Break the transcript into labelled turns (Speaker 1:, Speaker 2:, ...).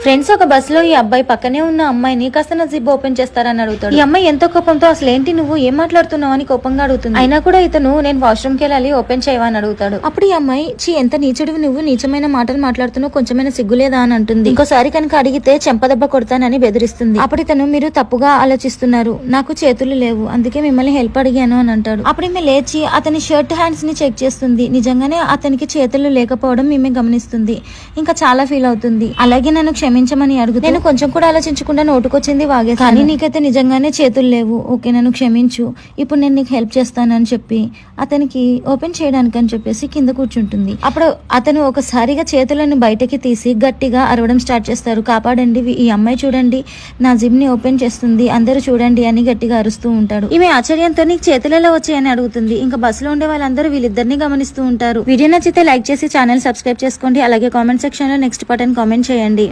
Speaker 1: Friends ఒక bus లో ఈ అబ్బాయి పక్కనే ఉన్న అమ్మాయిని కాస్త నా జిప్ ఓపెన్ చేస్తారని అడుగుతాడు. ఈ అమ్మాయి ఎంతో కోపంతో అసలు ఏంటి నువ్వు ఏం మాట్లాడుతున్నావు అని కోపంగా అడుగుతుంది. అయినా కూడా ఇతను నేను వాష్రూమ్ కి వెళ్ళాలి ఓపెన్ చేయవని అడుగుతాడు. అప్పుడు ఈ అమ్మాయి ఎంత నీచుడివి నువ్వు, నీచమైన మాటలు మాట్లాడుతున్నావు, కొంచెమైనా సిగ్గులేదా అని అంటుంది. ఇంకోసారి కనుక అడిగితే చెంపదెబ్బ కొడతానని బెదిరిస్తుంది. అప్పుడు ఇతను మీరు తప్పుగా ఆలోచిస్తున్నారు, నాకు చేతులు లేవు అందుకే మిమ్మల్ని హెల్ప్ అడిగాను అని అంటాడు. అప్పుడు ఈమె లేచి అతని షర్ట్ హ్యాండ్స్ ని చెక్ చేస్తుంది. నిజంగానే అతనికి చేతులు లేకపోవడం ఈమె గమనిస్తుంది. ఇంకా చాలా ఫీల్ అవుతుంది. అలాగే నన్ను క్షమించమని అడుగుతూ నేను కొంచెం కూడా ఆలోచించకుండా నోటుకొచ్చింది వాగే, కానీ నీకైతే నిజంగానే చేతులు లేవు, ఓకే నన్ను క్షమించు, ఇప్పుడు నేను నీకు హెల్ప్ చేస్తానని చెప్పి అతనికి ఓపెన్ చేయడానికి అని చెప్పేసి కింద కూర్చుంటుంది. అప్పుడు అతను ఒకసారిగా చేతులను బయటకి తీసి గట్టిగా అరవడం స్టార్ట్ చేస్తారు. కాపాడండి, ఈ అమ్మాయి చూడండి నా జిమ్ ని ఓపెన్ చేస్తుంది, అందరూ చూడండి అని గట్టిగా అరుస్తూ ఉంటాడు. ఈమె ఆశ్చర్యంతో నీకు చేతులు ఎలా వచ్చాయని అడుగుతుంది. ఇంకా బస్సులో ఉండే వాళ్ళందరూ వీళ్ళిద్దరిని గమనిస్తూ ఉంటారు. వీడియో నచ్చితే లైక్ చేసి ఛానల్ సబ్స్క్రైబ్ చేసుకోండి. అలాగే కామెంట్ సెక్షన్ లో నెక్స్ట్ బటన్ కామెంట్ చేయండి.